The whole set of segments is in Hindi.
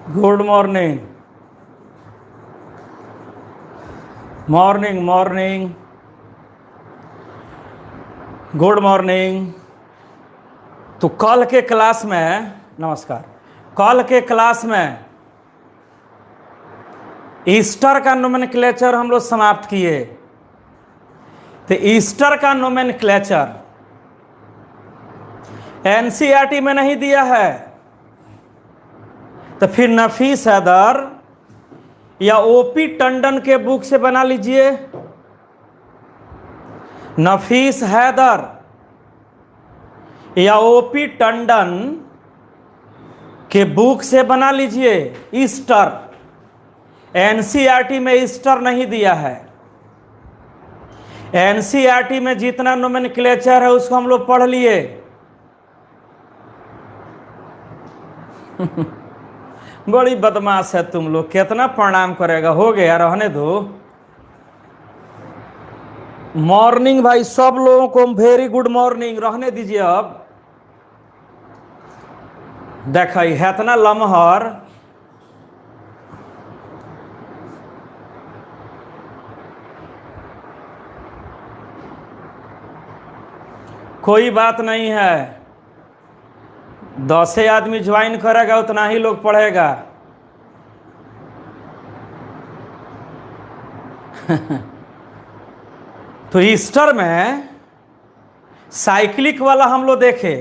Good morning. Morning morning good morning. तो कल के क्लास में, नमस्कार, कल के क्लास में ईस्टर का नोमेनक्लेचर हम लोग समाप्त किए। तो ईस्टर का नोमेनक्लेचर एनसीईआरटी में नहीं दिया है, तो फिर नफीस हैदर या ओपी टंडन के बुक से बना लीजिए। नफीस हैदर या ओपी टंडन के बुक से बना लीजिए ईस्टर। एनसीईआरटी में ईस्टर नहीं दिया है। एनसीईआरटी में जितना नोमेनक्लेचर है उसको हम लोग पढ़ लिए। बड़ी बदमाश है तुम लोग, कितना प्रणाम करेगा, हो गया, रहने दो। मॉर्निंग भाई, सब लोगों को वेरी गुड मॉर्निंग, रहने दीजिए। अब देख इतना लम्हर कोई बात नहीं है। 10 आदमी ज्वाइन करेगा उतना ही लोग पढ़ेगा। तो ईस्टर में साइक्लिक वाला हम लोग देखे।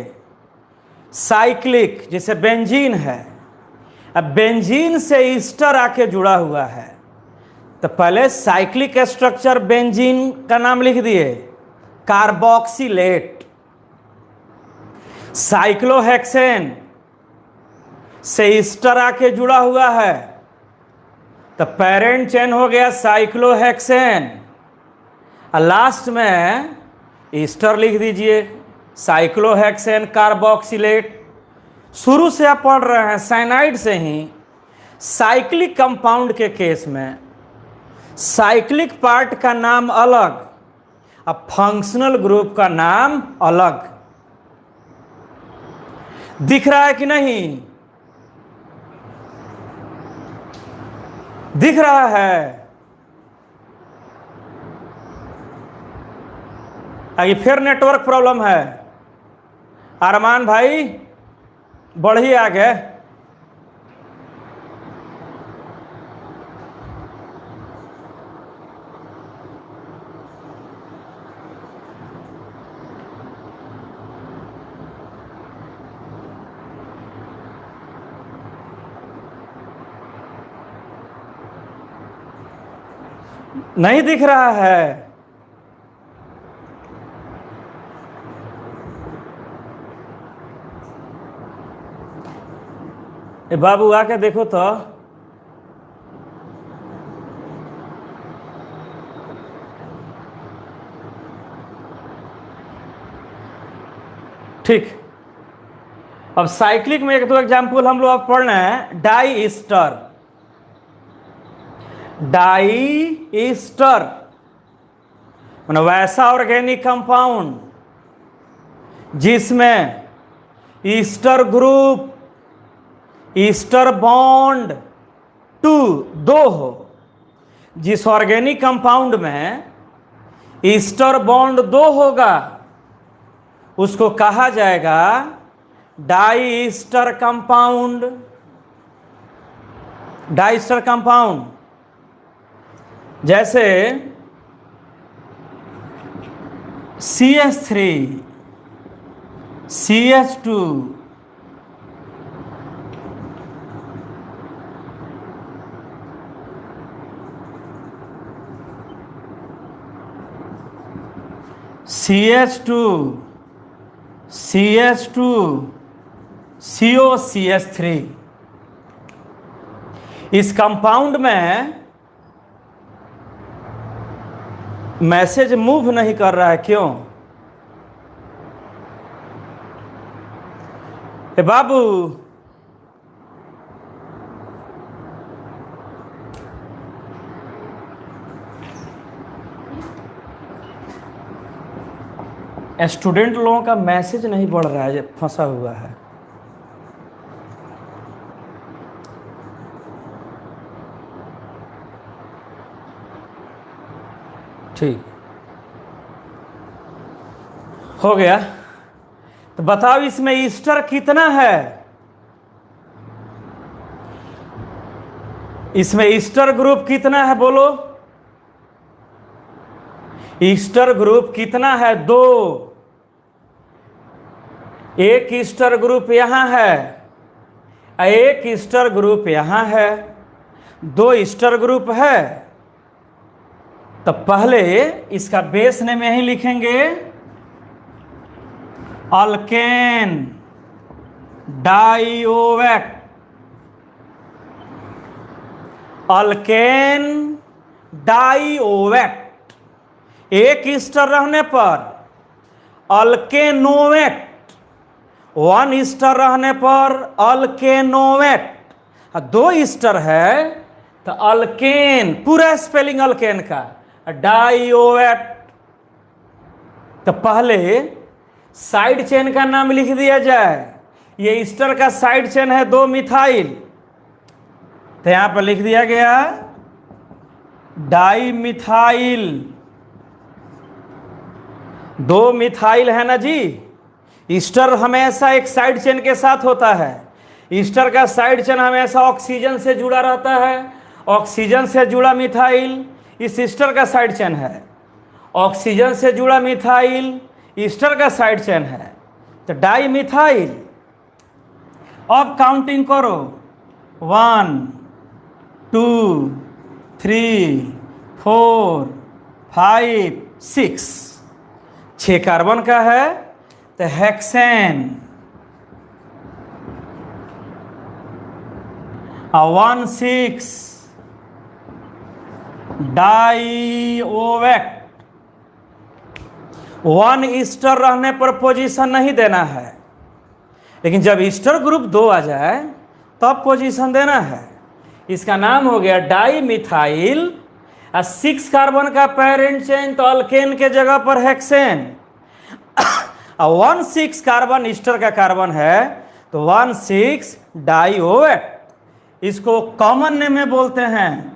साइक्लिक जैसे बेंजीन है, अब बेंजीन से ईस्टर आके जुड़ा हुआ है, तो पहले साइक्लिक स्ट्रक्चर बेंजीन का नाम लिख दिए, कार्बोक्सिलेट। साइक्लोहेक्सेन से ईस्टर आके जुड़ा हुआ है, तो पेरेंट चेन हो गया साइक्लोहेक्सेन, और लास्ट में ईस्टर लिख दीजिए, साइक्लोहेक्सेन कार्बोक्सिलेट। शुरू से आप पढ़ रहे हैं साइनाइड से ही। साइक्लिक कंपाउंड के केस में साइक्लिक पार्ट का नाम अलग, अब फंक्शनल ग्रुप का नाम अलग। दिख रहा है कि नहीं? दिख रहा है? आगे फिर नेटवर्क प्रॉब्लम है। अरमान भाई बढ़िए आगे। नहीं दिख रहा है? ए बाबू आके देखो तो। ठीक। अब साइक्लिक में एक दो एग्जाम्पल हम लोग अब पढ़ रहे हैं। Die Easter. डाई ईस्टर मतलब वैसा ऑर्गेनिक कंपाउंड जिसमें ईस्टर ग्रुप, ईस्टर बॉन्ड 2 हो। जिस ऑर्गेनिक कंपाउंड में ईस्टर बॉन्ड 2 होगा उसको कहा जाएगा diester compound. Diester compound जैसे CH3, CH2, CH2, CH2, COCH3। इस कंपाउंड में मैसेज मूव नहीं कर रहा है, क्यों? ए बाबू, स्टूडेंट लोगों का मैसेज नहीं बढ़ रहा है, फंसा हुआ है। ठीक, हो गया। तो बताओ इसमें ईस्टर कितना है? इसमें ईस्टर ग्रुप कितना है बोलो? ईस्टर ग्रुप कितना है? 2। एक ईस्टर ग्रुप यहां है, एक ईस्टर ग्रुप यहां है, 2 ईस्टर ग्रुप है। तो पहले इसका बेस नेम यहीं लिखेंगे, अल्केन डाइओवेट। अल्केन डाइओवेट। एक ईस्टर रहने पर अल्केनोवेट, 1 ईस्टर रहने पर अल्केनोवेट, 2 ईस्टर है तो अल्केन, पूरा स्पेलिंग अल्केन का, डाइओवेट। तो पहले साइड चेन का नाम लिख दिया जाए। ये ईस्टर का साइड चेन है 2 मिथाइल, तो यहां पर लिख दिया गया डाई मिथाइल। 2 मिथाइल है ना जी। ईस्टर हमेशा एक साइड चेन के साथ होता है। ईस्टर का साइड चेन हमेशा ऑक्सीजन से जुड़ा रहता है। ऑक्सीजन से जुड़ा मिथाइल इस ईस्टर का साइड चेन है। ऑक्सीजन से जुड़ा मिथाइल ईस्टर का साइड चेन है, तो डाई मिथाइल। अब काउंटिंग करो, 1 2 3 4 5 6, 6 कार्बन का है, तो हेक्सेन। 1 6 डाइओवेट। 1 ईस्टर रहने पर पोजीशन नहीं देना है, लेकिन जब ईस्टर ग्रुप 2 आ जाए तब पोजीशन देना है। इसका नाम हो गया डाई मिथाइल। 6 कार्बन का पेरेंट चेन, तो अल्केन के जगह पर हेक्सेन। 1 6 कार्बन ईस्टर का कार्बन है, तो 1 6 डाइओवेट। इसको कॉमन नेम में बोलते हैं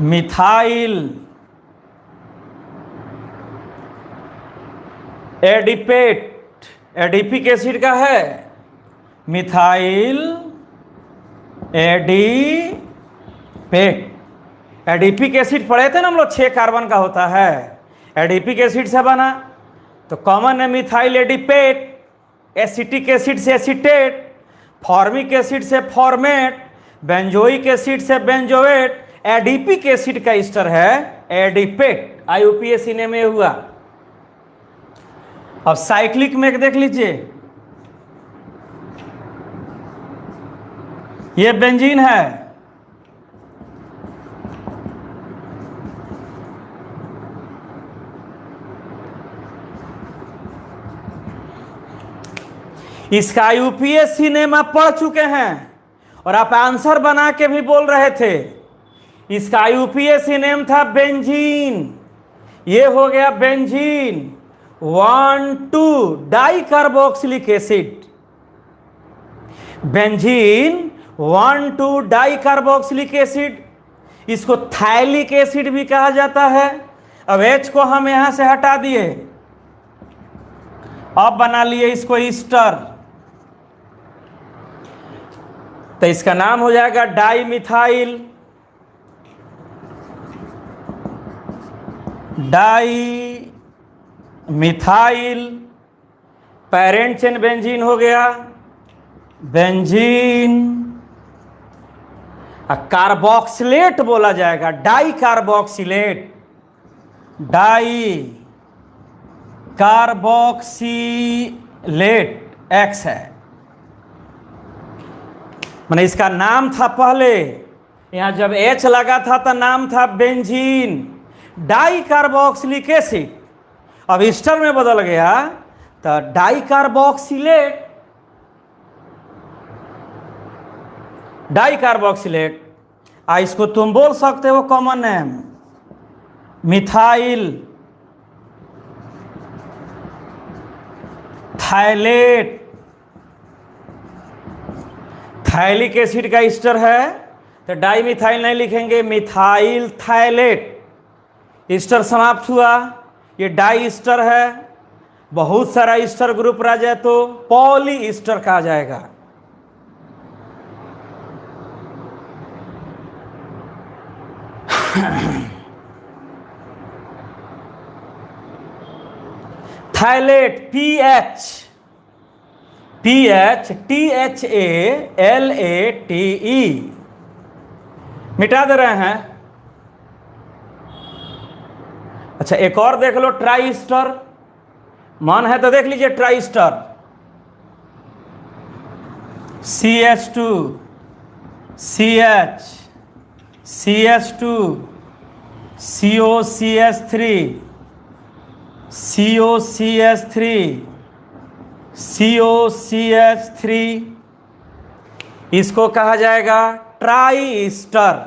मिथाइल एडिपेट। एडिपिक एसिड का है मिथाइल एडिपेट। एडिपिक एसिड पढ़े थे ना हम लोग, 6 कार्बन का होता है, एडिपिक एसिड से बना, तो कॉमन है मिथाइल एडिपेट। एसिटिक एसिड से एसिटेट, फॉर्मिक एसिड से फॉर्मेट, बेंजोइक एसिड से बेंजोएट। एडिपिक एसिड का ईस्टर है एडिपेट, IUPAC नेम में हुआ। अब साइक्लिक में देख लीजिए, ये बेंजीन है, इसका IUPAC नेम आप पढ़ चुके हैं और आप आंसर बना के भी बोल रहे थे। इसका IUPAC नेम था बेंजीन। ये हो गया benzene. 1 2 di carboxylic acid. Benzene 1 2 di carboxylic acid. इसको थाइलिक एसिड भी कहा जाता है। अब H को हम यहां से हटा दिए, अब बना लिए इसको ईस्टर, तो इसका नाम हो जाएगा dimethyl. Dimethyl, parent chain benzene हो गया, बेंजीन। कार्बोक्सिलेट बोला जाएगा, dicarboxylate. Dicarboxylate X है, माने इसका नाम था पहले, यहां जब H लगा था तो नाम था बेंजीन डाई कार्बोक्सिलिक एसिड। अब ईस्टर में बदल गया तो डाई कार्बोक्सिलेट। डाई कार्बोक्सिलेट, इसको तुम बोल सकते हो कॉमन नेम मिथाइल थाइलेट। थाइलिक एसिड का ईस्टर है तो डाई मिथाइल नहीं लिखेंगे, मिथाइल थाइलेट। ईस्टर समाप्त हुआ, ये डाई ईस्टर है, बहुत सारा ईस्टर ग्रुप रह जाए तो पॉली ईस्टर कहा जाएगा। थाइलेट, PHTHALATE, मिटा दे रहे हैं। अच्छा, एक और देख लो, ट्राइस्टर, मन है तो देख लीजिए ट्राइस्टर, CH2 CH CH2 COCH3 COCH3 COCH3, इसको कहा जाएगा ट्राई ईस्टर।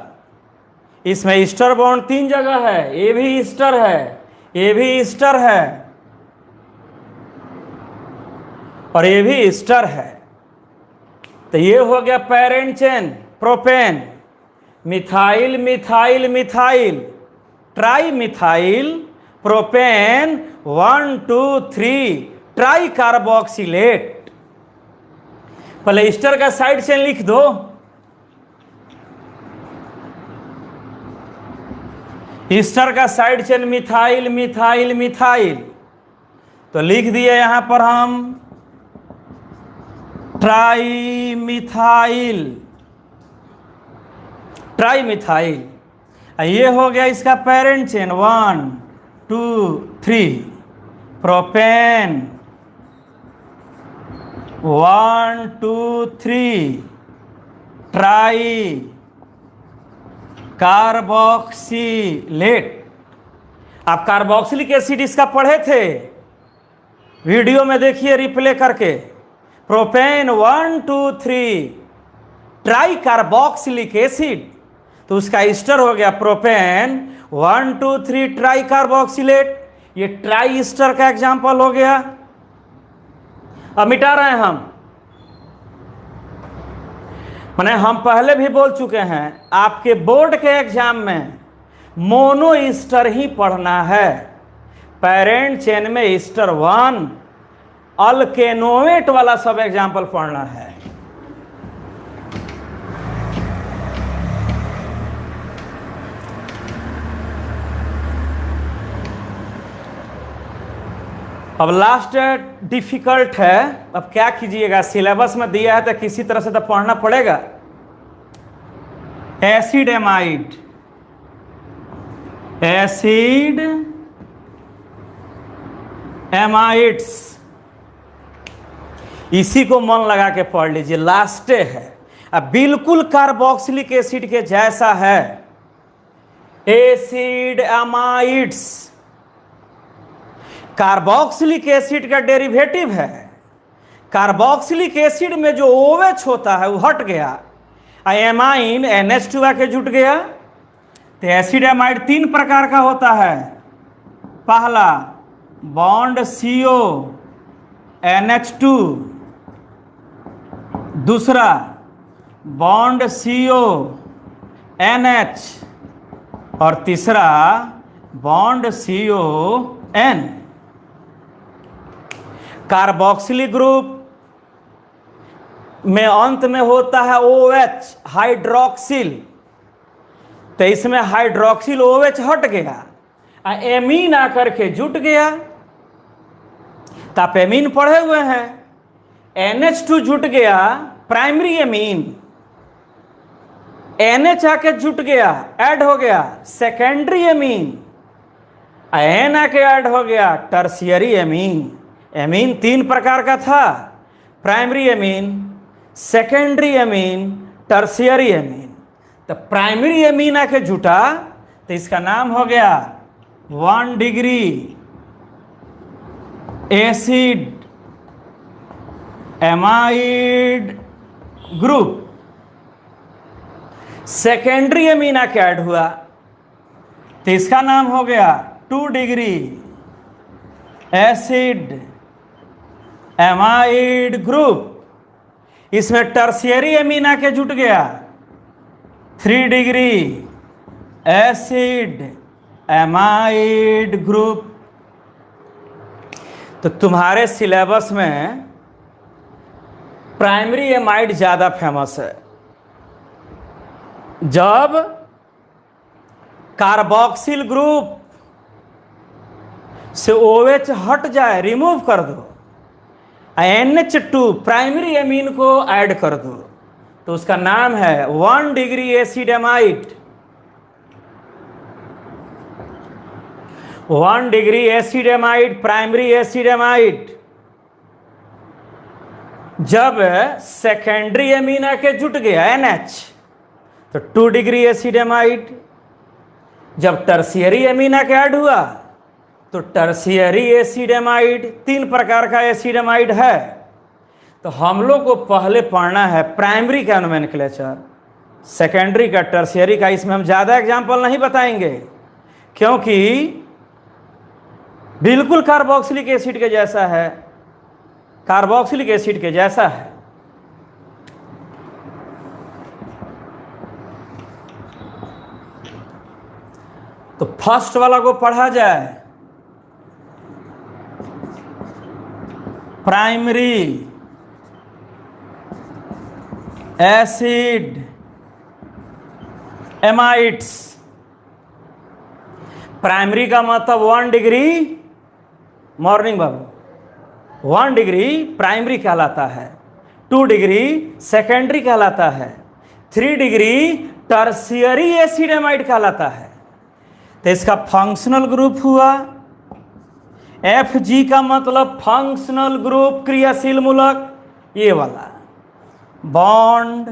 इसमें ईस्टर बॉन्ड 3 जगह है, ये भी ईस्टर है, ये भी ईस्टर है और ये भी ईस्टर है। तो ये हो गया parent chain, propane, methyl methyl methyl, tri methyl propane 1 2 3 try carboxylate. पहले ईस्टर का साइड चेन लिख दो। ईस्टर का side chain methyl methyl methyl, तो लिख दिए यहां पर हम ट्राई मिथाइल, ट्राई मिथाइल। ये हो गया इसका parent chain 1 2 3 propane 1 2 3 try carboxylate. आप कार्बोक्सिलिक एसिड इसका पढ़े थे, वीडियो में देखिए रिप्ले करके। प्रोपेन 1 2 3 ट्राई कार्बोक्सिलिक एसिड, तो उसका ईस्टर हो गया प्रोपेन 1 2 3 ट्राई कार्बोक्सिलेट। ये ट्राई ईस्टर का एग्जाम्पल हो गया। अब मिटा रहे हैं हम, माने हम पहले भी बोल चुके हैं, आपके बोर्ड के एग्जाम में मोनो ईस्टर ही पढ़ना है। पेरेंट चेन में ईस्टर 1, अल्केनोएट वाला सब एग्जाम्पल पढ़ना है। अब लास्ट डिफिकल्ट है, अब क्या कीजिएगा, सिलेबस में दिया है तो किसी तरह से तो पढ़ना पड़ेगा। एसिड एमाइड, एसिड एमाइड्स, इसी को मन लगा के पढ़ लीजिए, लास्टे है। अब बिल्कुल कार्बोक्सिलिक एसिड के जैसा है, एसिड एमाइड्स। कार्बोक्सिलिक एसिड का डेरिवेटिव है। कार्बोक्सिलिक एसिड में जो OH होता है वो हट गया, एमाइन NH2 आके जुट गया। तो एसिड एमाइड 3 प्रकार का होता है। पहला बॉन्ड CO NH2, दूसरा बॉन्ड CO NH और तीसरा बॉन्ड CON। कार्बोक्सिलिक ग्रुप में अंत में होता है OH, हाइड्रोक्सिल। तो इसमें हाइड्रोक्सिल OH हट गया, एमीन आकर के जुट गया। तो आप एमीन पढ़े हुए हैं, NH2 जुट गया, प्राइमरी एमीन। NH आके जुट गया, ऐड हो गया, सेकेंडरी एमीन। N आके ऐड हो गया, टर्शियरी एमीन। एमीन 3 प्रकार का था, primary amine, secondary amine, tertiary amine. तो प्राइमरी एमीन आके जुटा तो इसका नाम हो गया 1 degree acid amide group. Secondary amine आके ऐड हुआ तो इसका नाम हो गया 2 डिग्री एसिड एमाइड ग्रुप। इसमें टर्शियरी एमीन आके जुट गया 3 डिग्री एसिड एमाइड ग्रुप। तो तुम्हारे सिलेबस में प्राइमरी एमाइड ज़्यादा फेमस है। जब कार्बोक्सिल ग्रुप से OH हट जाए, रिमूव कर दो, NH2 प्राइमरी एमीन को ऐड कर दो, तो उसका नाम है 1 degree acid amide. 1 degree acid amide, primary acid amide. जब सेकेंडरी एमीन आके जुट गया NH, तो 2 डिग्री एसिड एमाइड। जब टर्शियरी एमीन आके ऐड हुआ तो टर्शियरी एसिड एमाइड। 3 प्रकार का एसिड एमाइड है। तो हम लोग को पहले पढ़ना है प्राइमरी का नोमेनक्लेचर, सेकेंडरी का, टर्शियरी का। इसमें हम ज़्यादा एग्जाम्पल नहीं बताएंगे क्योंकि बिल्कुल कार्बोक्सिलिक एसिड के जैसा है, कार्बोक्सिलिक एसिड के जैसा है। तो फर्स्ट वाला को पढ़ा जाए, प्राइमरी एसिड एमाइड्स। प्राइमरी का मतलब 1 डिग्री, मॉर्निंग बाबू, 1 डिग्री प्राइमरी कहलाता है, 2 डिग्री सेकेंडरी कहलाता है, 3 डिग्री टर्शियरी एसिड एमाइड कहलाता है। तो इसका फंक्शनल ग्रुप हुआ FG का मतलब फंक्शनल ग्रुप, क्रियाशील मूलक, ये वाला बॉन्ड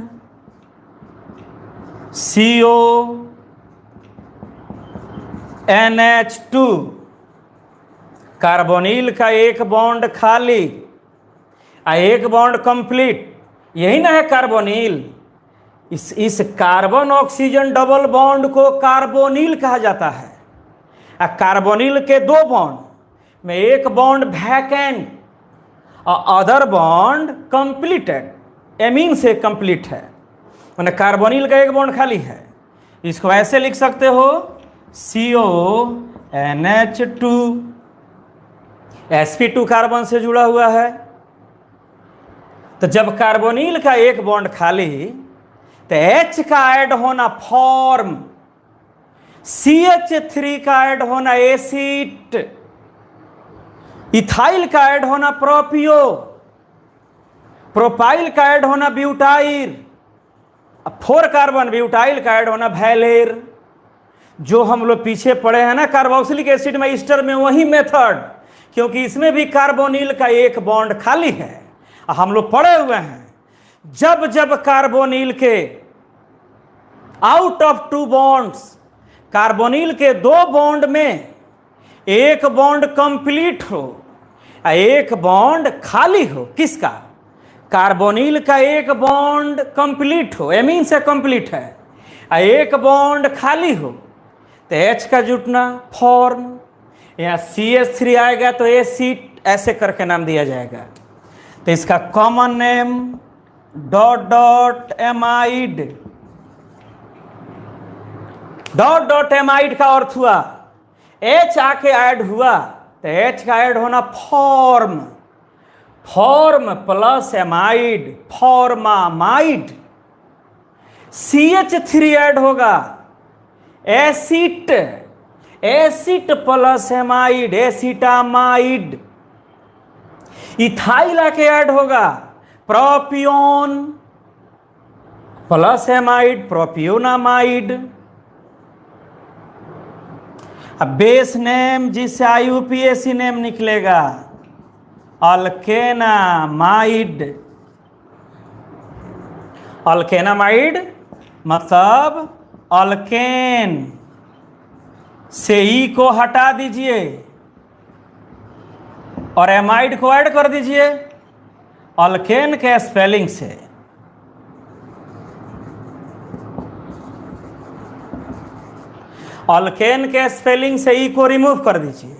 CO NH2, कार्बोनिल का एक बॉन्ड खाली, एक बॉन्ड कंप्लीट, यही ना है कार्बोनिल। इस कार्बन ऑक्सीजन डबल बॉन्ड को कार्बोनिल कहा जाता है। कार्बोनिल के 2 बॉन्ड में एक बॉन्ड वैकेंट और अदर बॉन्ड कंप्लीटेड, एमीन से कंप्लीट है, माने कार्बोनिल का एक बॉन्ड खाली है। इसको ऐसे लिख सकते हो CONH2, sp2 कार्बन से जुड़ा हुआ है। तो जब कार्बोनिल का एक बॉन्ड खाली, तो H का ऐड होना फॉर्म, CH3 का ऐड होना एसिड, इथाइल का ऐड होना प्रोपियो, प्रोपाइल का ऐड होना ब्यूटाइल, 4 कार्बन ब्यूटाइल का ऐड होना वैलेर। जो हम लोग पीछे पढ़े हैं ना कार्बोक्सिलिक एसिड में, ईस्टर में, वही मेथड, क्योंकि इसमें भी कार्बोनिल का एक बॉन्ड खाली है। हम लोग पढ़े हुए हैं जब जब कार्बोनिल के आउट ऑफ 2 बॉन्ड्स, कार्बोनिल के 2 बॉन्ड में एक बॉन्ड कंप्लीट हो, एक बॉन्ड खाली हो, किसका? कार्बोनिल का एक बॉन्ड कंप्लीट हो, एमीन से कंप्लीट है, एक बॉन्ड खाली हो, तो H का जुटना फॉर्म, यहाँ CH3 आएगा तो एसिड, ऐसे करके नाम दिया जाएगा। तो इसका common name dot dot amide. Dot dot amide का अर्थ हुआ H आके ऐड हुआ तो H का ऐड होना form, form plus amide, formamide. CH3 add होगा acid, acid plus amide, acetamide. Ethyl आके ऐड होगा प्रोपियोन प्लस एमाइड, प्रोपियोनामाइड। अब बेस नेम जिससे IUPAC नेम निकलेगा अल्केनामाइड। अल्केनामाइड मतलब अल्केन से ई को हटा दीजिए और एमाइड को ऐड कर दीजिए अल्केन के स्पेलिंग से। अल्केन के स्पेलिंग से ई को रिमूव कर दीजिए,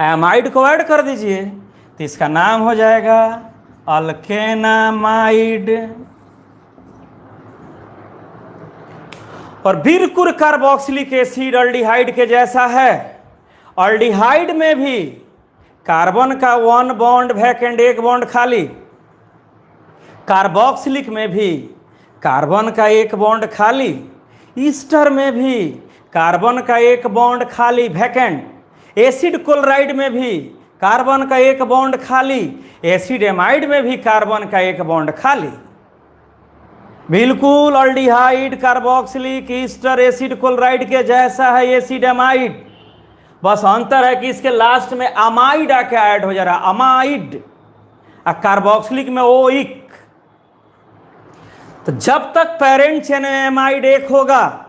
एमाइड को ऐड कर दीजिए, तो इसका नाम हो जाएगा अल्केनामाइड। और बिल्कुल कार्बोक्सिलिक एसिड अल्डिहाइड के जैसा है। अल्डिहाइड में भी कार्बन का 1 बॉन्ड वैकेंट, 1 बॉन्ड खाली। कार्बोक्सिलिक में भी कार्बन का 1 बॉन्ड खाली। ईस्टर में भी कार्बन का 1 बॉन्ड खाली वैकेंट। एसिड क्लोराइड में भी कार्बन का 1 बॉन्ड खाली। एसिड एमाइड में भी कार्बन का 1 बॉन्ड खाली। बिल्कुल aldehyde, carboxylic, Easter, acid chloride के जैसा है एसिड एमाइड। बस अंतर है कि इसके लास्ट में अमाइड आके ऐड हो जा रहा है, अमाइड। और कार्बोक्सिलिक में ओइक। तो जब तक पेरेंट चेन एमाइड 1 होगा,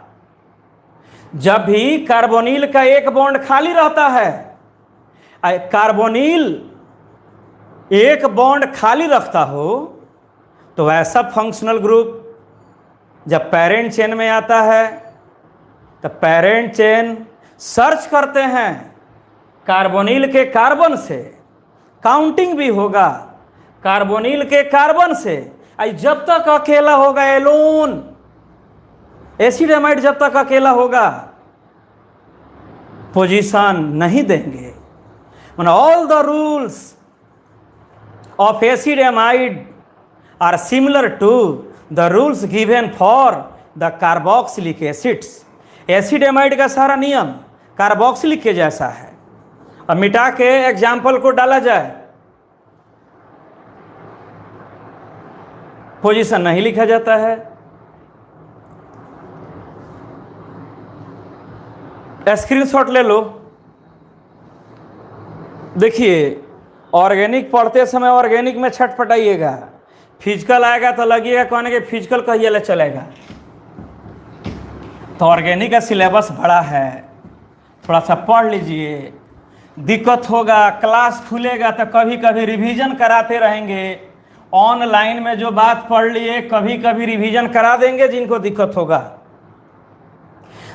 जब भी कार्बोनिल का 1 बॉन्ड खाली रहता है, कार्बोनिल 1 बॉन्ड खाली रखता हो, तो वैसा फंक्शनल ग्रुप जब पेरेंट चेन में आता है तो पेरेंट चेन सर्च करते हैं कार्बोनिल के कार्बन से, काउंटिंग भी होगा कार्बोनिल के कार्बन से। जब तक अकेला होगा एलोन, एसिड एमाइड जब तक अकेला होगा पोजीशन नहीं देंगे। All the rules of acid amide are similar to the rules given for the carboxylic acids. Acid amide का सारा नियम कार्बोक्सिलिक के जैसा है। अब मिटा के एग्जाम्पल को डाला जाए, पोजीशन नहीं लिखा जाता है। स्क्रीनशॉट ले लो। देखिए, ऑर्गेनिक पढ़ते समय ऑर्गेनिक में छटपटाइएगा, फिजिकल आएगा तो लगेगा कहने के फिजिकल कहिए चलेगा। तो ऑर्गेनिक का सिलेबस बड़ा है, थोड़ा सा पढ़ लीजिए। दिक्कत होगा, क्लास खुलेगा तो कभी कभी रिवीजन कराते रहेंगे। ऑनलाइन में जो बात पढ़ लिए कभी कभी रिवीजन करा देंगे जिनको दिक्कत होगा।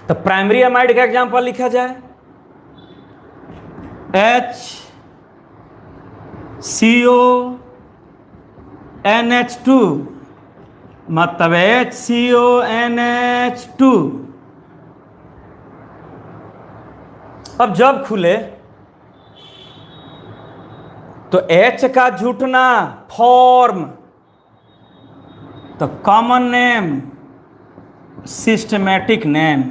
तो प्राइमरी एमाइड का एग्जांपल लिखा जाए, HCO NH2, मतलब HCO NH2। अब जब खुले तो H का जुटना फॉर्म, तो common name, systematic name.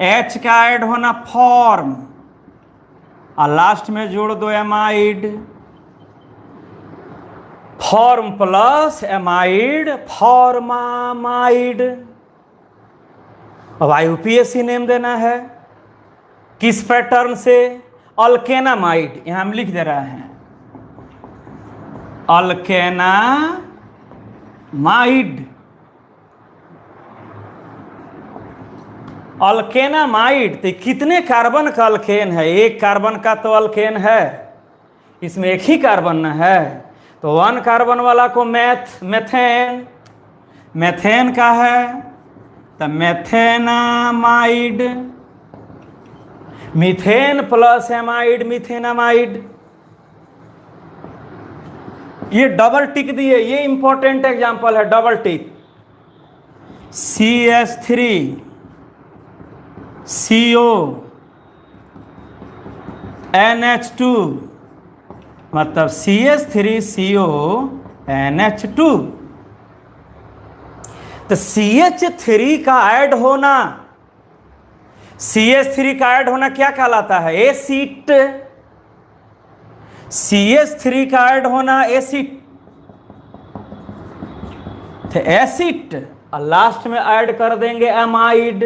H का ऐड होना फॉर्म, और लास्ट में जोड़ दो amide. Form plus amide, formamide. अब IUPAC नेम देना है किस पैटर्न से? अल्केनामाइड। यहां हम लिख दे रहे हैं अल्केनामाइड। अल्केनामाइड तो कितने कार्बन का अल्केन है? 1 कार्बन का तो अल्केन है, इसमें 1 ही कार्बन न है, तो 1 कार्बन वाला को मेथेन, मेथेन का है तो methanamide. Methane plus amide, methanamide. ये डबल टिक दिए, ये इंपॉर्टेंट एग्जांपल है, डबल टिक। CH3CO NH2, मतलब CH3CO NH2। तो CH3 का ऐड होना, CH3 का ऐड होना क्या कहलाता है? एसिड। CH3 का ऐड होना एसिड, तो एसिड, और लास्ट में ऐड कर देंगे एमाइड,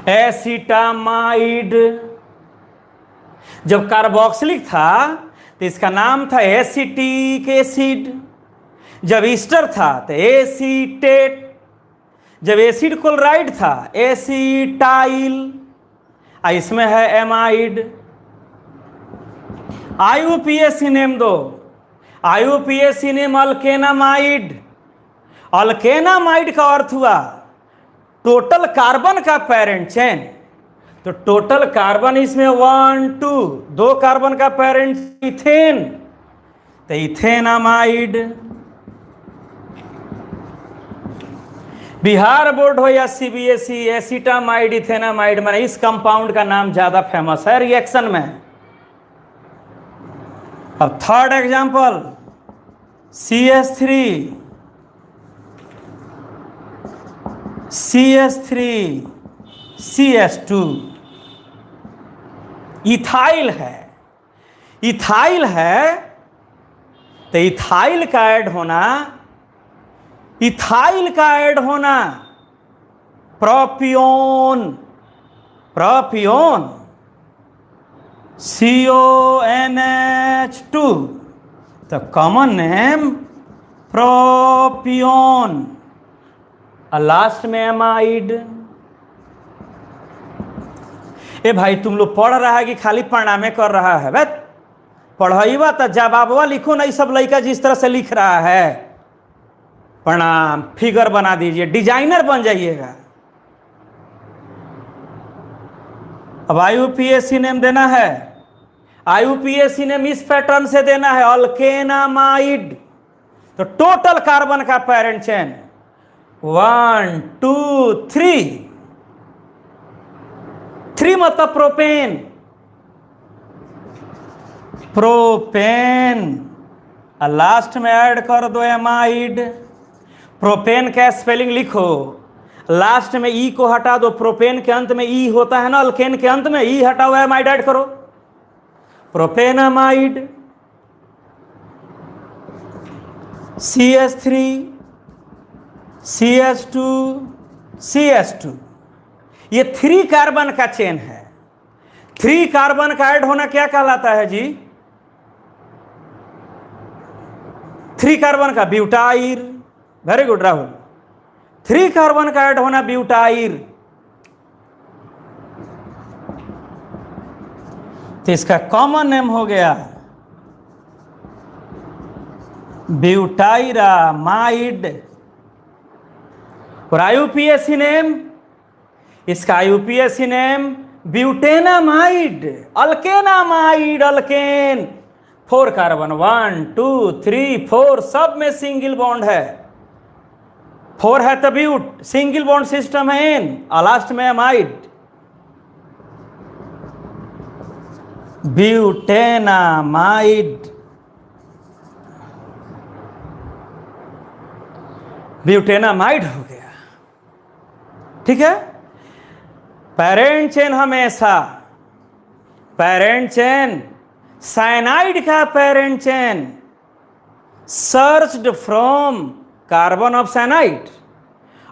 एसिटामाइड। जब कार्बोक्सिलिक था तो इसका नाम था एसिटिक एसिड। जब ईस्टर था तो एसीटेट। जब एसिड क्लोराइड था एसिटाइल, इसमें है एमाइड। IUPAC नेम दो, IUPAC नेम अल्केनामाइड। अल्केनामाइड का अर्थ हुआ टोटल कार्बन का पेरेंट चेन। तो टोटल कार्बन इसमें 1 2 2 कार्बन का पेरेंट इथेन, तो इथेनामाइड। बिहार बोर्ड हो या सीबीएसई, एसिटामाइड इथेनामाइड, मैंने इस कंपाउंड का नाम ज्यादा फेमस है रिएक्शन में। अब third example, CH3 CH2, ethyl है। इथाइल है तो इथाइल का ऐड होना, इथाइल का ऐड होना प्रोपियोन, प्रोपियोन CONH2, तो कॉमन नेम प्रोपियोन, और लास्ट में एमाइड। ए भाई तुम लोग पढ़ रहा है कि खाली प्रणामे कर रहा है? बस पढ़ाईवा तो जवाबवा लिखो ना। सब लड़का जिस तरह से लिख रहा है, प्रणाम, फिगर बना दीजिए, डिजाइनर बन जाइएगा। अब IUPAC नेम देना है, IUPAC नेम इस पैटर्न से देना है, अल्केनामाइड। तो टोटल कार्बन का पेरेंट चेन 1 2 3 मतलब प्रोपेन, प्रोपेन, और लास्ट में ऐड कर दो एमाइड। प्रोपेन का स्पेलिंग लिखो, लास्ट में ई को हटा दो, प्रोपेन के अंत में ई होता है ना, अल्केन के अंत में ई हटाओ, एमाइड ऐड करो, प्रोपेनामाइड। CH3 CH2 CH2, ये 3 कार्बन का चेन है। 3 कार्बन का ऐड होना क्या कहलाता है जी? 3 कार्बन का butyr. Very good Rahul. 3 carbon का ऐड होना ब्यूटाइर। तो इसका कॉमन नेम हो गया ब्यूटाइरामाइड। और IUPAC नेम, इसका IUPAC name butanamide, अल्केनामाइड, alkane. 4 carbon, 1 2 3 4, सब में सिंगल बॉन्ड है। 4 है तो ब्यूट, सिंगल बॉन्ड सिस्टम है एन, और लास्ट में एमाइड, ब्यूटेनामाइड। ब्यूटेनामाइड हो गया, ठीक है। पेरेंट चेन हमेशा, पेरेंट चेन, साइनाइड का parent chain searched from carbon of cyanide.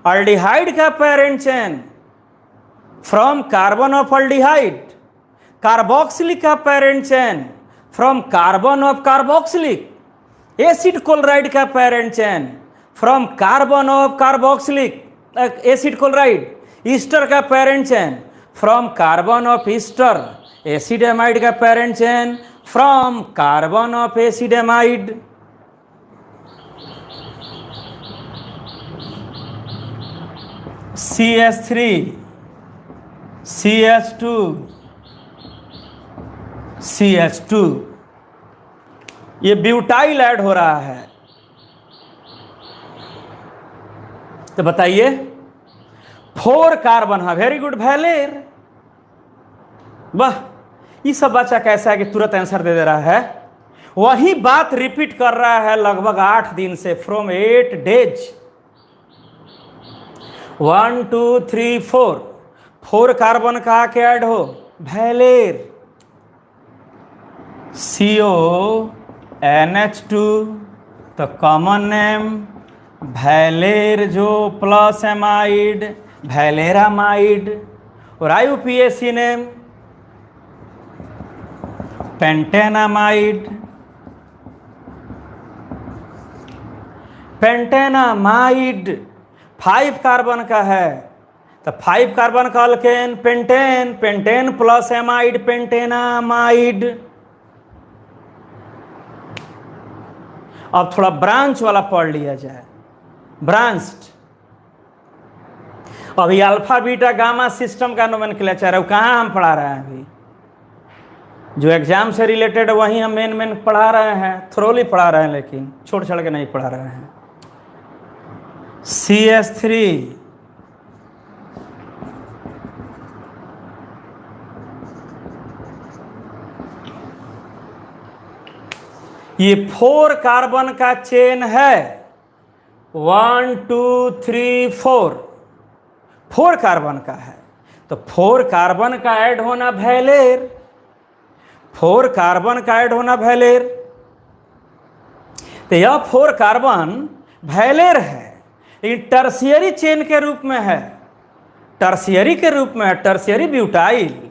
Aldehyde का parent chain from carbon of aldehyde. Carboxylic का parent chain from carbon of carboxylic. Acid chloride का parent chain from carbon of carboxylic acid chloride. Ester का parent chain from carbon of ester. Acid amide का parent chain from carbon of acid amide. CH3 CH2 CH2, ये ब्यूटाइल ऐड हो रहा है। तो बताइए 4 कार्बन है। वेरी गुड भैलेर, वाह। ये सब बच्चा कैसा है कि तुरंत आंसर दे दे रहा है। वही बात रिपीट कर रहा है लगभग 8 दिन से, फ्रॉम 8 डेज। 1 2 3 4, 4 कार्बन का के ऐड हो, भैलेर, CONH2, तो कॉमन नेम भैलेर, जो प्लस एमाइड, भैलेरामाइड। और IUPAC name pentanamide, pentanamide. 5 carbon का है तो 5 कार्बन का alkane pentane, pentane plus amide, pentanamide. अब थोड़ा ब्रांच वाला पढ़ लिया जाए, ब्रांच्ड। अभी अल्फा बीटा गामा सिस्टम का नोमेनक्लेचर है, वो कहाँ हम पढ़ा रहे हैं? अभी जो एग्जाम से रिलेटेड वही हम मेन पढ़ा रहे हैं, थ्रोली पढ़ा रहे हैं, लेकिन छोड़ छाड़ के नहीं पढ़ा रहे हैं। CH3, ये 4 कार्बन का चेन है। 1 2 3 4, 4 कार्बन का है। तो 4 कार्बन का ऐड होना वैलेर, 4 कार्बन का ऐड होना वैलेर। तो यह 4 कार्बन वैलेर है, लेकिन टर्शियरी चेन के रूप में है, टर्शियरी के रूप में है, टर्शियरी ब्यूटाइल।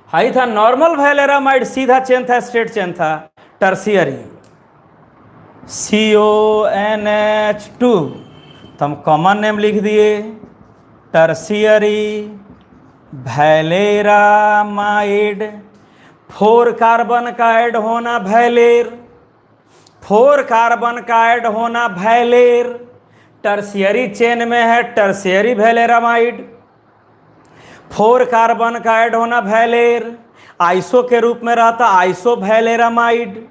हाई था नॉर्मल वैलेरामाइड, सीधा चेन था, स्ट्रेट चेन था। टर्शियरी CONH2, तो हम कॉमन नेम लिख दिए टर्शियरी वैलेरामाइड। 4 कार्बन का ऐड होना वैलेर, 4 कार्बन का ऐड होना वैलेर, टर्शियरी चेन में है, टर्शियरी वैलेरामाइड। 4 कार्बन का ऐड होना वैलेर, आइसो के रूप में रहता, आइसो वैलेरामाइड,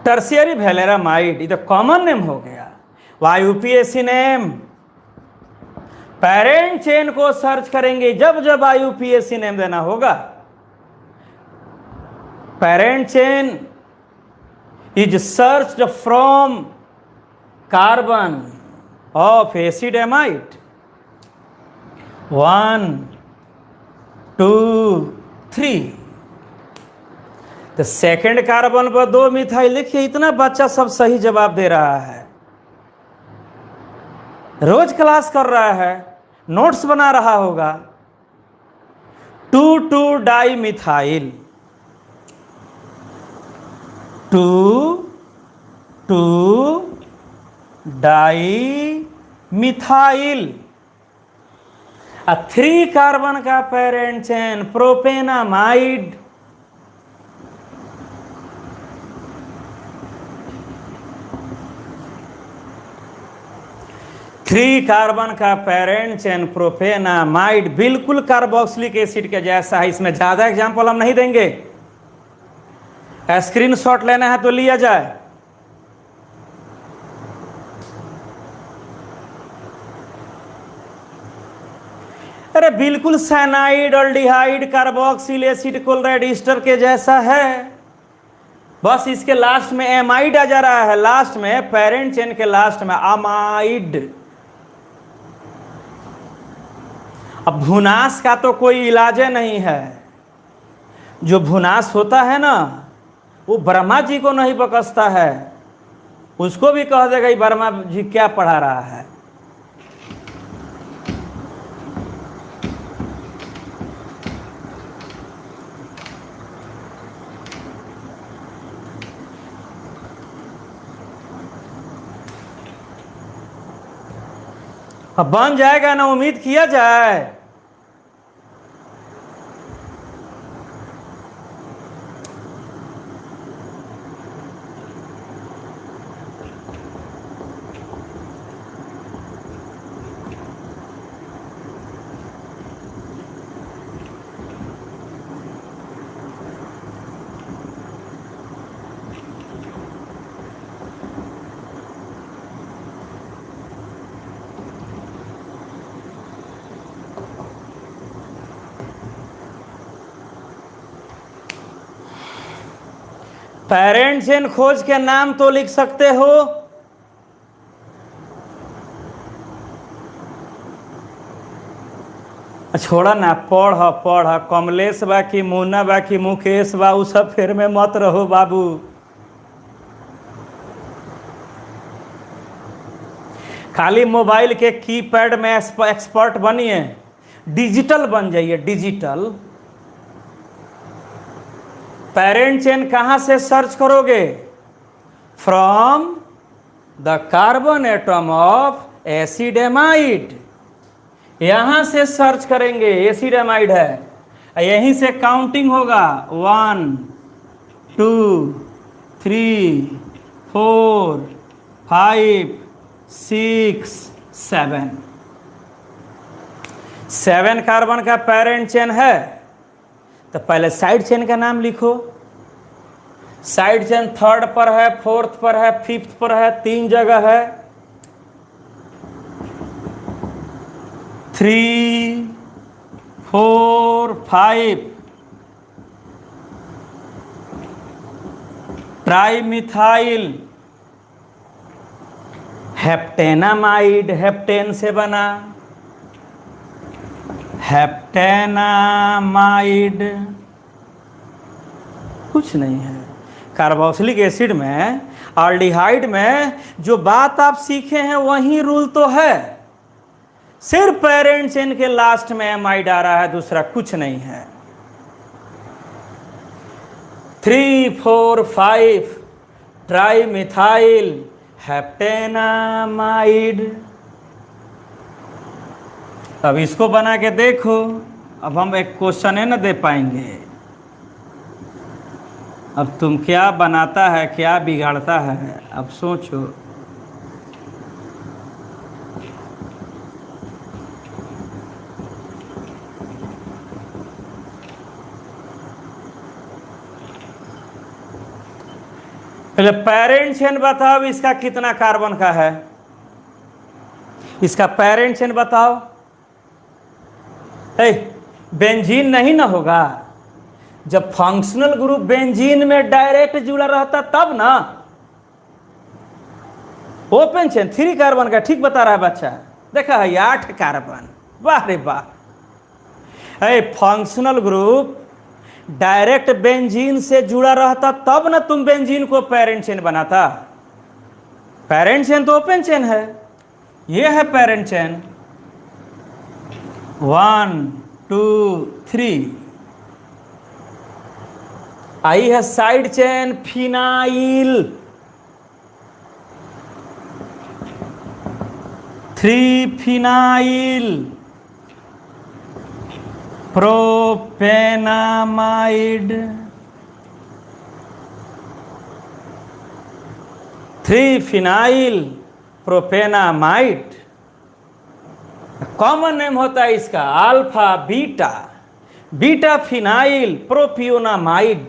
टर्शियरी वैलेरामाइड। ये तो कॉमन नेम हो गया। IUPAC नेम, पेरेंट चेन को सर्च करेंगे जब जब IUPAC नेम देना होगा। Parent chain is searched from carbon of acid amide 1 2 3। तो सेकेंड कार्बन पर 2 मिथाइल। देखिए इतना बच्चा सब सही जवाब दे रहा है, रोज क्लास कर रहा है, नोट्स बना रहा होगा। 2 2 di methyl, 2 2 di methyl. 3 carbon का पेरेंट चेन प्रोपेनामाइड, थ्री कार्बन का पेरेंट चेन प्रोपेनामाइड, बिल्कुल कार्बोक्सिलिक एसिड के जैसा है। इसमें ज्यादा एग्जाम्पल हम नहीं देंगे, स्क्रीनशॉट लेना है तो लिया जाए। अरे बिल्कुल cyanide, aldehyde, carboxyl acid chloride Easter के जैसा है, बस इसके लास्ट में एमाइड आ जा रहा है, लास्ट में पेरेंट चेन के लास्ट में अमाइड। अब भुनास का तो कोई इलाज नहीं है, जो भुनास होता है ना वो ब्रह्मा जी को नहीं बकसता है, उसको भी कह देगा ब्रह्मा जी क्या पढ़ा रहा है। अब बन जाएगा ना, उम्मीद किया जाए। पेरेंट चेन खोज के नाम तो लिख सकते हो। छोड़ा ना, पढ़ कमलेश बा कि मुन्ना बा कि मुकेश बा, उ सब फेर में मत रहो बाबू। खाली मोबाइल के कीपैड में एक्सपर्ट बनिए, डिजिटल बन जाइए, डिजिटल। पेरेंट चेन कहाँ से सर्च करोगे? From the carbon atom of acid amide, यहां से सर्च करेंगे। एसिड एमाइड है, यहीं से काउंटिंग होगा 1 2 3 4 5 6 7। 7 कार्बन का पेरेंट चेन है, तो पहले साइड चेन का नाम लिखो। साइड चेन 3rd पर है, 4th पर है, 5th पर है, 3 जगह है। 3 4 5 ट्राइमिथाइल हेप्टेनामाइड, हेप्टेन से बना हेप्टेनामाइड, कुछ नहीं है। कार्बोक्सिलिक एसिड में, आल्डिहाइड में जो बात आप सीखे हैं वही रूल तो है, सिर्फ पेरेंट चेन के लास्ट में एमाइड आ रहा है, दूसरा कुछ नहीं है। 3 4 5 ट्राइमिथाइल हेप्टेनामाइड। अब इसको बना के देखो, अब हम एक क्वेश्चन है ना दे पाएंगे। अब तुम क्या बनाता है, क्या बिगाड़ता है, अब सोचो। पहले पेरेंट चेन बताओ, इसका कितना कार्बन का है, इसका पेरेंट चेन बताओ। बेंजीन नहीं ना होगा, जब फंक्शनल ग्रुप बेंजीन में डायरेक्ट जुड़ा रहता तब ना। ओपन चेन 3 कार्बन का, ठीक बता रहा है बच्चा, देखा है 8 कार्बन, वाह रे वाह। फंक्शनल ग्रुप डायरेक्ट बेंजीन से जुड़ा रहता तब ना तुम बेंजीन को पेरेंट चेन बनाता। पेरेंट चेन तो ओपन चेन है, ये है पेरेंट चेन 1 2 3। आई है side chain phenyl 3 phenyl propanamide 3 phenyl propanamide. Common name होता है इसका alpha beta, beta phenyl propionamide,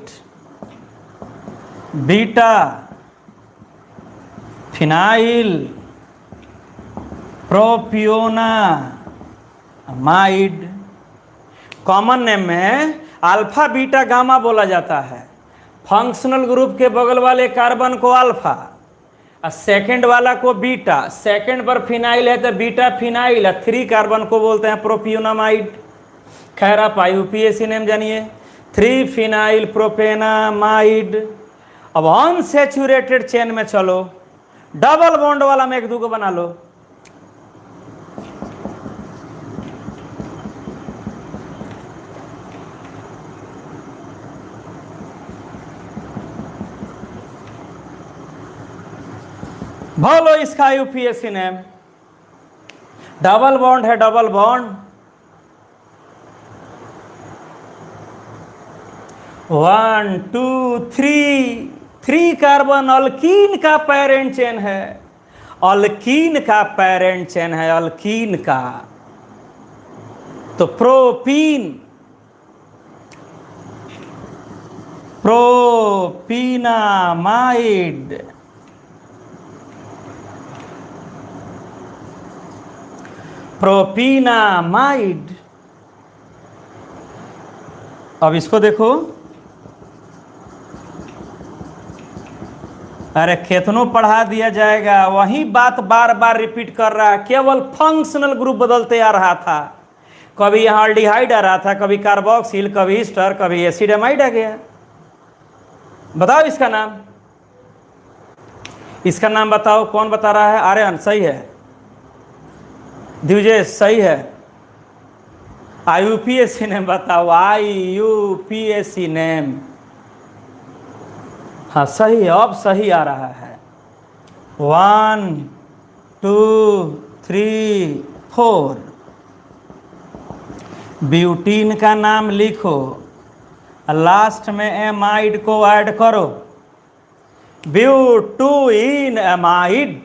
beta phenyl propionamide. Common name में अल्फा बीटा गामा बोला जाता है। फंक्शनल ग्रुप के बगल वाले कार्बन को अल्फा और सेकंड वाला को बीटा, सेकंड पर फिनाइल है तो बीटा फिनाइल, और 3 कार्बन को बोलते हैं प्रोपियोनामाइड। खैर आप IUPAC नेम जानिए, 3 फिनाइल प्रोपेनामाइड। अब अनसैचुरेटेड चेन में चलो, डबल बॉन्ड वाला में 1 2 को बना लो। बोलो इसका IUPAC नेम, डबल बॉन्ड है, डबल बॉन्ड 1 2 3 कार्बन अल्कीन का पेरेंट चेन है, अल्कीन का पेरेंट चेन है, अल्कीन का। तो प्रोपीन, प्रोपीनामाइड, प्रोपीनामाइड। अब इसको देखो, अरे कितनों पढ़ा दिया जाएगा, वही बात बार बार रिपीट कर रहा है, केवल फंक्शनल ग्रुप बदलते आ रहा था। कभी यहाँ अल्डिहाइड आ रहा था, कभी कार्बोक्सिल, कभी ईस्टर, कभी एसिडामाइड आ गया। बताओ इसका नाम, इसका नाम बताओ, कौन बता रहा है? आर्यन सही है, द्विजेश सही है। IUPAC नेम बताओ, IUPAC नेम। हाँ सही है, अब सही आ रहा है। 1 2 3 4 ब्यूटीन का नाम लिखो, लास्ट में एमाइड को ऐड करो। Butene amide,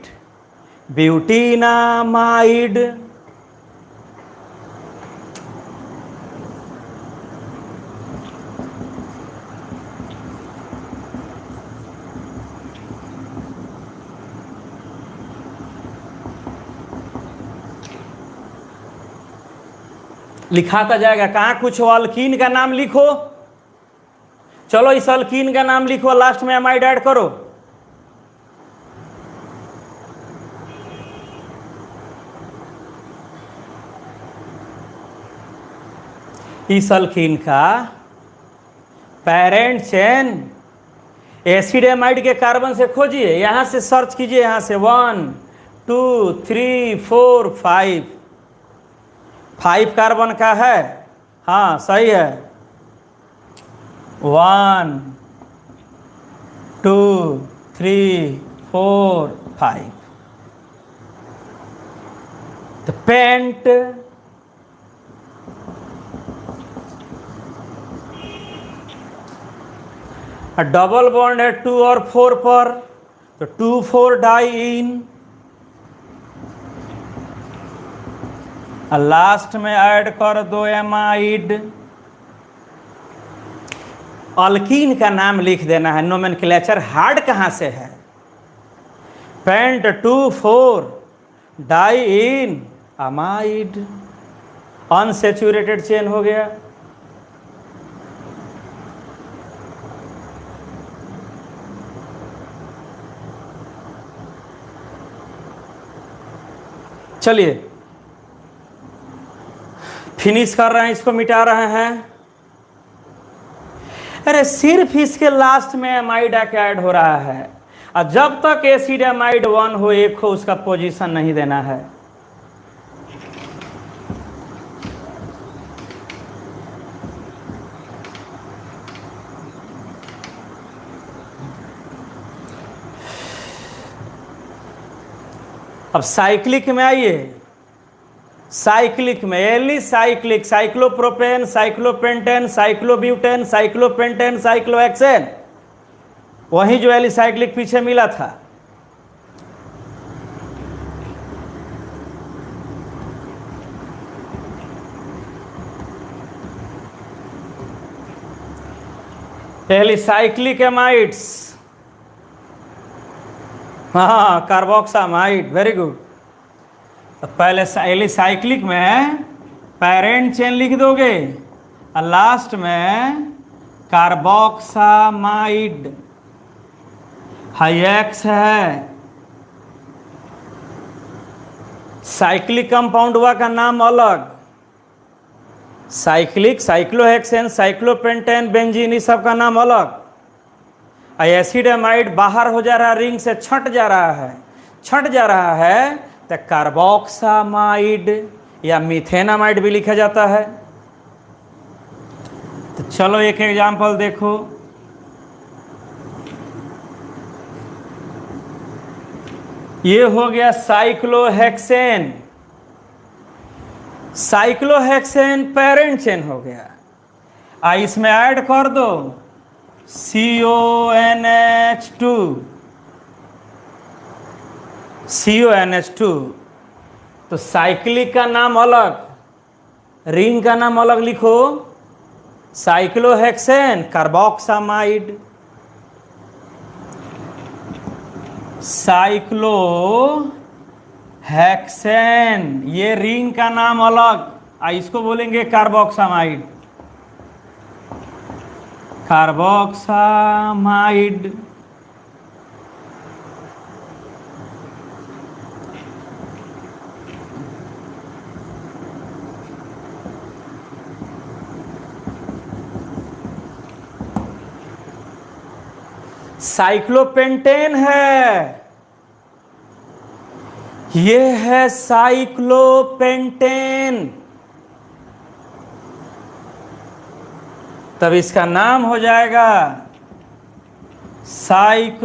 ब्यूटीनामाइड। लिखाता जाएगा। कहाँ कुछ अल्कीन का नाम लिखो, चलो इस अल्कीन का नाम लिखो, लास्ट में अमाइड ऐड करो। इस अल्कीन का पेरेंट चेन एसिड एमाइड के कार्बन से खोजिए, यहां से सर्च कीजिए, यहां से 1 2 3 4 5 कार्बन का है। हाँ सही है, 1 2 3 4 5। तो पेंट डबल बॉन्ड है 2 और 4 पर, तो 2,4 डाई इन, लास्ट में ऐड कर दो एमाइड। अल्कीन का नाम लिख देना है, नोमेनक्लेचर हार्ड कहाँ से है। पेंट 2,4 डाई इन अमाइड, अनसेचुरेटेड चेन हो गया। चलिए फिनिश कर रहे हैं, इसको मिटा रहे हैं। अरे सिर्फ इसके लास्ट में एमाइड आके ऐड हो रहा है, और जब तक एसिड एमाइड 1 हो, 1 हो, उसका पोजीशन नहीं देना है। अब साइक्लिक में आइए। साइक्लिक में alicyclic, cyclopropane, cyclopentane, cyclobutane, cyclopentane, cyclohexane, वही जो एली साइक्लिक पीछे मिला था। एलिसाइक्लिक एमाइड्स, हाँ कार्बोक्सामाइड, वेरी गुड। तो पहले एलिसाइक्लिक में पेरेंट चेन लिख दोगे और लास्ट में कार्बोक्सामाइड, हाइएक्स है। साइक्लिक कंपाउंडवा का नाम अलग, साइक्लिक, साइक्लोहेक्सेन, साइक्लोपेंटेन, बेंजीन, इस सब का नाम अलग। एसिड एमाइड बाहर हो जा रहा है, रिंग से छट जा रहा है, छट जा रहा है तो कार्बोक्सामाइड या मिथेनामाइड भी लिखा जाता है। तो चलो एक एग्जांपल देखो। ये हो गया साइक्लोहेक्सेन, साइक्लोहेक्सेन पेरेंट चेन हो गया। इसमें ऐड कर दो CONH2, CONH2। तो साइक्लिक का नाम अलग, रिंग का नाम अलग लिखो, साइक्लोहेक्सेन कार्बोक्सामाइड, साइक्लोहेक्सेन ये रिंग का नाम अलग, इसको बोलेंगे कार्बोक्सामाइड, कार्बोक्सामाइड। साइक्लोपेंटेन है, ये है साइक्लोपेंटेन। तब इसका नाम हो जाएगा साइक्लोपेंटेन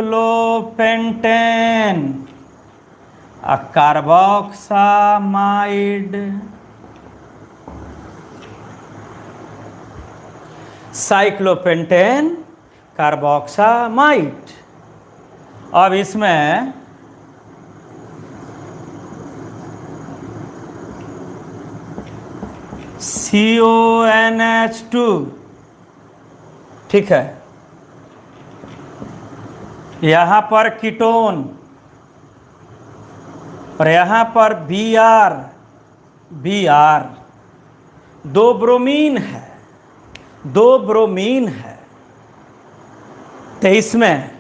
कार्बोक्सामाइड। Cyclopentane carboxamide. अब इसमें CONH2, ठीक है, यहाँ पर कीटोन और यहाँ पर Br, दो ब्रोमीन है, दो ब्रोमीन है, तो इसमें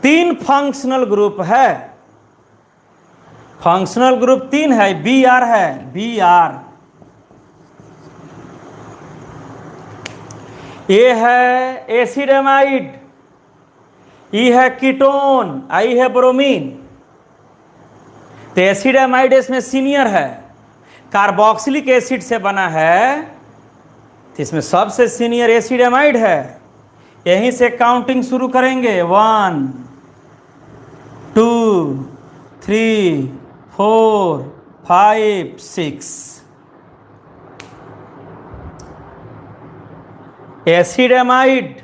3 फंक्शनल ग्रुप है। फंक्शनल ग्रुप 3 है, Br है, Br। ये है एसिड एमाइड, ये है कीटोन, आई है ब्रोमीन। तो एसिड एमाइड इसमें सीनियर है, कार्बोक्सिलिक एसिड से बना है, तो इसमें सबसे सीनियर एसिड एमाइड है। यहीं से काउंटिंग शुरू करेंगे, 1 2 3 4 5 6। एसिड एमाइड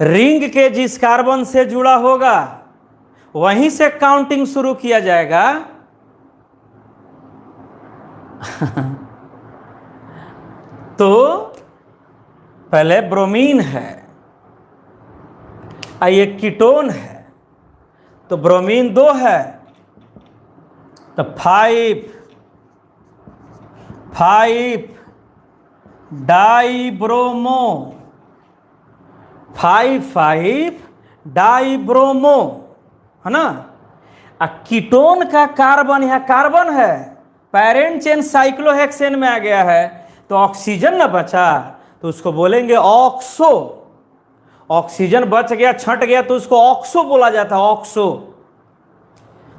रिंग के जिस कार्बन से जुड़ा होगा वहीं से काउंटिंग शुरू किया जाएगा। तो पहले ब्रोमीन है, ये कीटोन है, तो ब्रोमीन 2 है, तो 5 डाइब्रोमो, 5 डाइब्रोमो, है ना। कीटोन का कार्बन यह कार्बन है, पेरेंट चेन साइक्लोहेक्सेन में आ गया है, तो ऑक्सीजन न बचा तो उसको बोलेंगे ऑक्सो। ऑक्सीजन बच गया, छंट गया, तो उसको ऑक्सो बोला जाता है, ऑक्सो।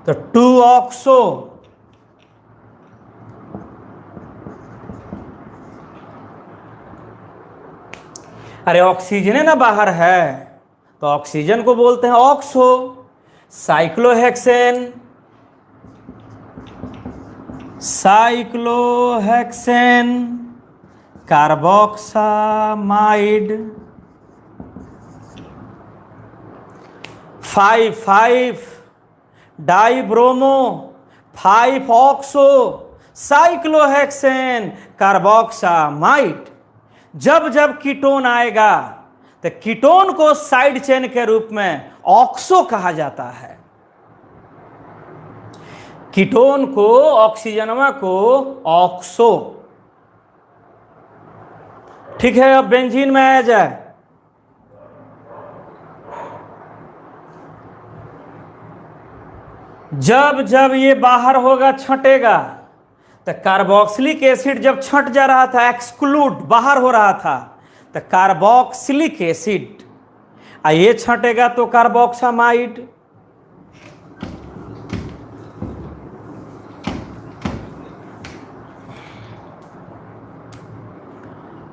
तो 2 ऑक्सो। अरे ऑक्सीजन ना बाहर है, तो ऑक्सीजन को बोलते हैं oxo. Cyclohexane, cyclohexane, carboxamide, 5 dibromo, 5 oxo, cyclohexane, carboxamide. जब जब कीटोन आएगा तो कीटोन को साइड चेन के रूप में ऑक्सो कहा जाता है। कीटोन को, ऑक्सीजनवा को ऑक्सो। ठीक है, अब बेंजीन में आया जाए। जब जब ये बाहर होगा, छंटेगा, तो कार्बोक्सिलिक एसिड जब छंट जा रहा था, एक्सक्लूड बाहर हो रहा था, तो कार्बोक्सिलिक एसिड, ये छंटेगा तो कार्बोक्सामाइड।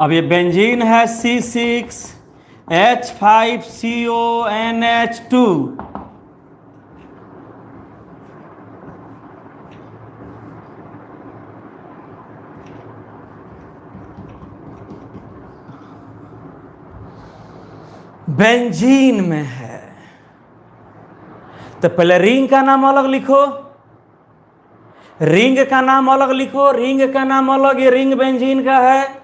अब ये बेंजीन है C6H5CONH2। बेंजीन में है, तो पहले रिंग का नाम अलग लिखो, रिंग का नाम अलग लिखो, रिंग का नाम अलग, ये रिंग बेंजीन का है।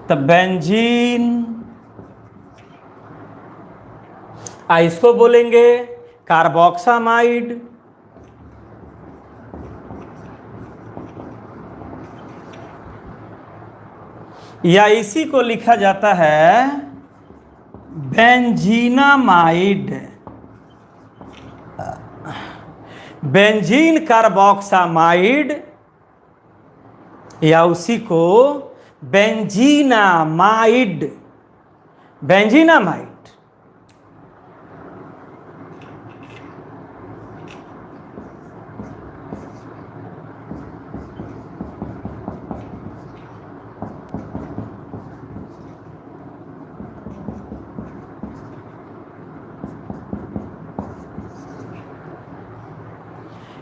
तो बेंजीन, इसको बोलेंगे कार्बोक्सामाइड। या इसी को लिखा जाता है बेंजीनामाइड, बेंजीन कार्बोक्सामाइड, या उसी को बेंजीनामाइड, बेंजीनामाइड।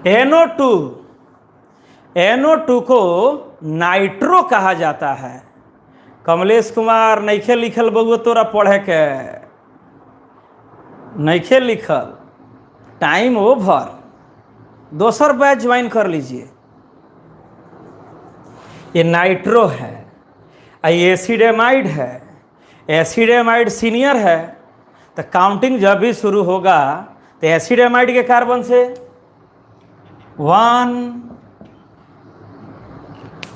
NO2, NO2 को नाइट्रो कहा जाता है। कमलेश कुमार, नइखे लिखल बउआ तोरा पढ़े के, नइखे लिखल, टाइम ओवर, दोसर बैच ज्वाइन कर लीजिए। ये नाइट्रो है, ये एसिडेमाइड है, एसिडेमाइड सीनियर है। तो काउंटिंग जब भी शुरू होगा तो एसिडेमाइड के कार्बन से 1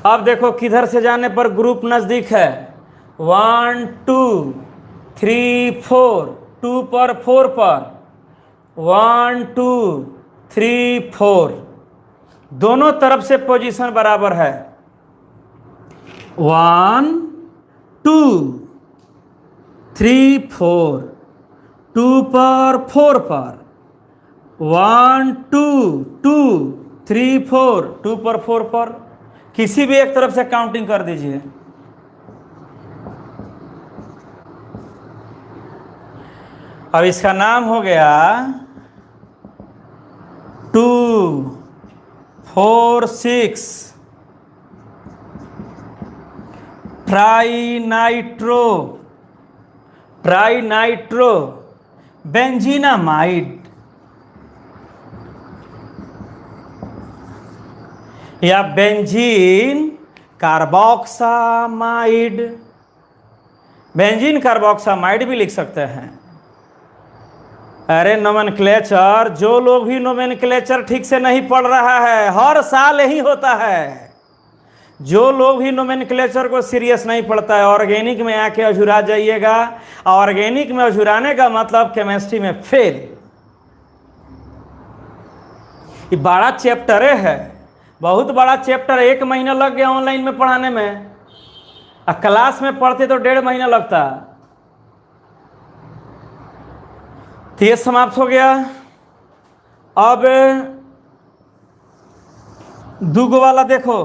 अब देखो किधर से जाने पर ग्रुप नजदीक है। 1 2 3 4, 2 पर 4 पर 1 2 3 4, दोनों तरफ से पोजीशन बराबर है। 1 2 3 4, 2 पर 4 पर 1 2 2 3 4, 2 पर 4 पर, किसी भी एक तरफ से काउंटिंग कर दीजिए। अब इसका नाम हो गया 2 4 6 ट्राइनाइट्रो बेंजीनामाइड या बेंजीन कार्बोक्सामाइड, बेंजीन कार्बोक्सामाइड भी लिख सकते हैं। अरे नोमेनक्लेचर, जो लोग भी नोमेनक्लेचर ठीक से नहीं पढ़ रहा है, हर साल यही होता है। जो लोग भी नोमेनक्लेचर को सीरियस नहीं पढ़ता है, ऑर्गेनिक में आके अझुरा जाइएगा। ऑर्गेनिक में अझुराने का मतलब केमिस्ट्री में फेल। ये बड़ा चैप्टर है, बहुत बड़ा चैप्टर। 1 महीना लग गया ऑनलाइन में पढ़ाने में, और क्लास में पढ़ते तो 1.5 महीना लगता। तो ये समाप्त हो गया। अब 2 वाला देखो,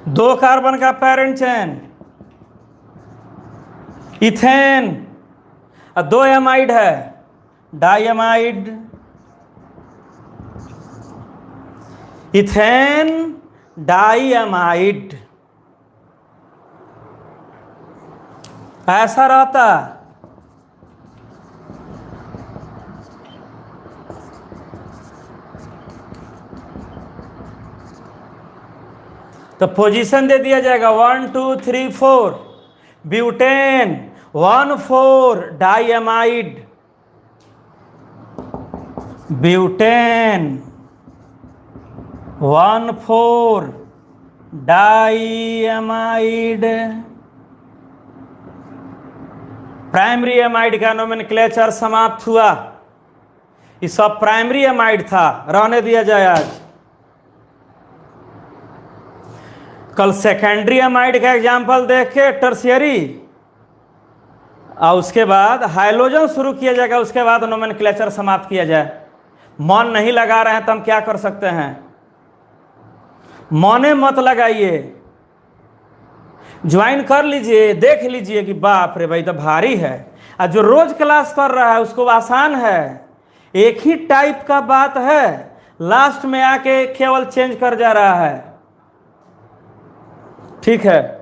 दो कार्बन का पैरेंट चेन इथेन, और 2 एमाइड है डाइएमाइड। इथेन डाइएमाइड ऐसा रहता। तो पोजीशन दे दिया जाएगा 1 2 3 4 ब्यूटेन, 1 4 डाइएमाइड, ब्यूटेन 1 4 डाइएमाइड। प्राइमरी एमाइड का नोमेनक्लेचर समाप्त हुआ। ये सब प्राइमरी एमाइड था, रहने दिया जाए आज। कल सेकेंडरी एमाइड का एग्जाम्पल देख के टर्शियरी, और उसके बाद हाइलोजन शुरू किया जाएगा। उसके बाद नोमेनक्लेचर समाप्त किया जाए। मन नहीं लगा रहे हैं तो हम क्या कर सकते हैं? मौने मत लगाइए, ज्वाइन कर लीजिए, देख लीजिए कि बाप रे भाई तो भारी है। और जो रोज क्लास कर रहा है उसको आसान है, एक ही टाइप का बात है, लास्ट में आके केवल चेंज कर जा रहा है। ठीक है।